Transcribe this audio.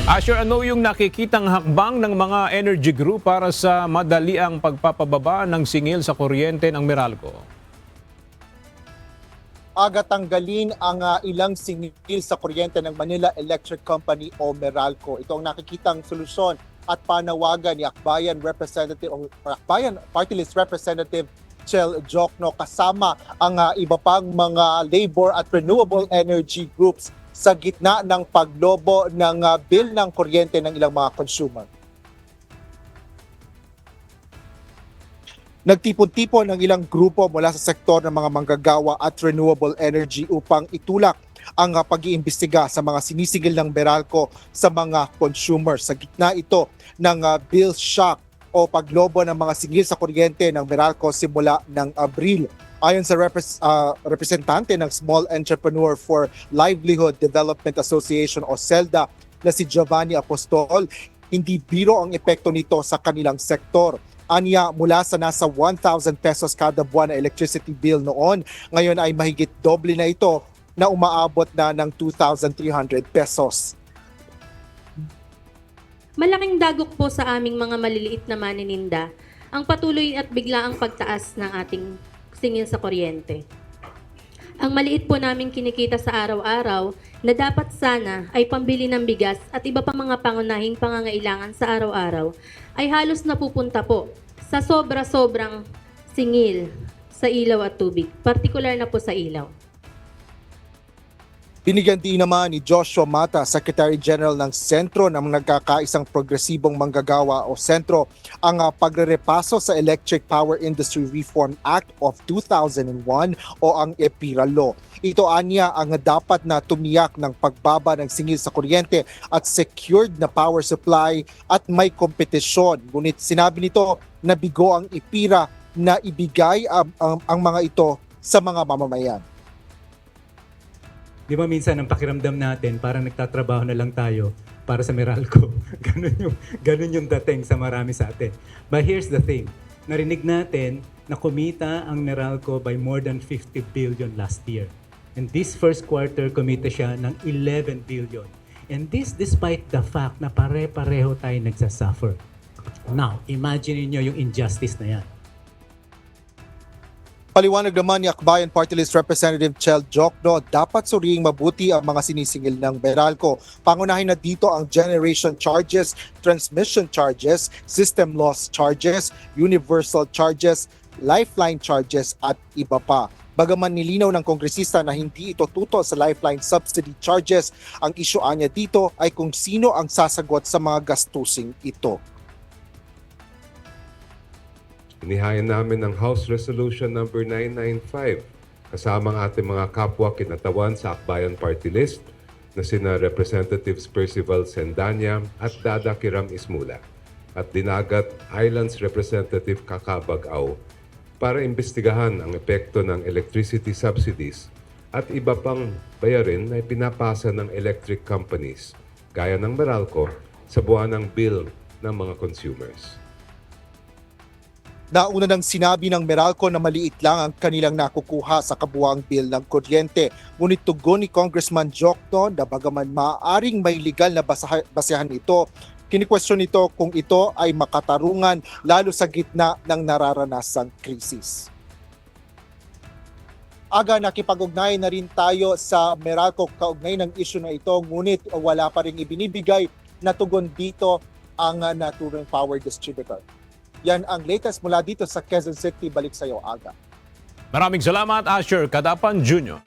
Asher, ano yung nakikitang hakbang ng mga energy group para sa madaliang pagpapababa ng singil sa kuryente ng Meralco? Tanggalin ang ilang singil sa kuryente ng Manila Electric Company o Meralco. Ito ang nakikitang solusyon at panawagan ni Akbayan Representative o Akbayan Party List Representative Chel Jokno kasama ang iba pang mga labor at renewable energy groups sa gitna ng paglobo ng bill ng kuryente ng ilang mga consumer. Nagtipon-tipon ang ilang grupo mula sa sektor ng mga manggagawa at renewable energy upang itulak ang pag-iimbestiga sa mga sinisigil ng Meralco sa mga consumer. Sa gitna ito ng bill shock o paglobo ng mga singil sa kuryente ng Meralco simula ng Abril. Ayon sa representante ng Small Entrepreneur for Livelihood Development Association o SELDA na si Giovanni Apostol, hindi biro ang epekto nito sa kanilang sektor. Anya, mula sa nasa 1,000 pesos kada buwan na electricity bill noon, ngayon ay mahigit doble na ito na umaabot na ng 2,300 pesos. Malaking dagok po sa aming mga maliliit na manininda ang patuloy at biglaang pagtaas ng ating singil sa kuryente. Ang maliit po namin kinikita sa araw-araw na dapat sana ay pambili ng bigas at iba pa mga pangunahing pangangailangan sa araw-araw ay halos napupunta po sa sobra-sobrang singil sa ilaw at tubig, partikular na po sa ilaw. Binigyan din naman ni Joshua Mata, Secretary General ng Sentro ng Nagkakaisang Progresibong Manggagawa o Sentro, ang pagrerepaso sa Electric Power Industry Reform Act of 2001 o ang EPIRA Law. Ito anya ang dapat na tumiyak ng pagbaba ng singil sa kuryente at secured na power supply at may kompetisyon. Ngunit sinabi nito na bigo ang EPIRA na ibigay ang mga ito sa mga mamamayan. Di ba minsan ang pakiramdam natin parang nagtatrabaho na lang tayo para sa Meralco. ganun yung dating sa marami sa atin. But here's the thing. Narinig natin na kumita ang Meralco by more than 50 billion last year. And this first quarter, kumita siya ng 11 billion. And this despite the fact na pare-pareho tayo nagsasuffer. Now, imagine niyo yung injustice na yan. Paliwanag naman ni Akbayan Party List Representative Chel Jokno, dapat suriing mabuti ang mga sinisingil ng Meralco. Pangunahin na dito ang generation charges, transmission charges, system loss charges, universal charges, lifeline charges at iba pa. Bagaman nilinaw ng kongresista na hindi ito tuto sa lifeline subsidy charges, ang isyuan niya dito ay kung sino ang sasagot sa mga gastusing ito. Inihayan namin ng House Resolution number 995 kasama ang ating mga kapwa kinatawan sa Akbayan Party List na sina Representatives Percival Sendanya at Dada Kiram Ismula at Dinagat Islands Representative Kakabag-Aw para imbestigahan ang epekto ng electricity subsidies at iba pang bayarin na pinapasa ng electric companies gaya ng Meralco sa buwanang bill ng mga consumers. Nauna nang sinabi ng Meralco na maliit lang ang kanilang nakukuha sa kabuuang bill ng kuryente. Ngunit tugon ni Congressman Jokno na bagaman maaaring may legal na basehan ito, kinikwestiyon nito kung ito ay makatarungan lalo sa gitna ng nararanasang krisis. Nakipag-ugnayan na rin tayo sa Meralco kaugnay ng issue na ito, ngunit wala pa rin ibinibigay na tugon dito ang naturang power distributor. Yan ang latest mula dito sa Quezon City. Balik sa iyo, Aga. Maraming salamat, Asher Kadapan Jr.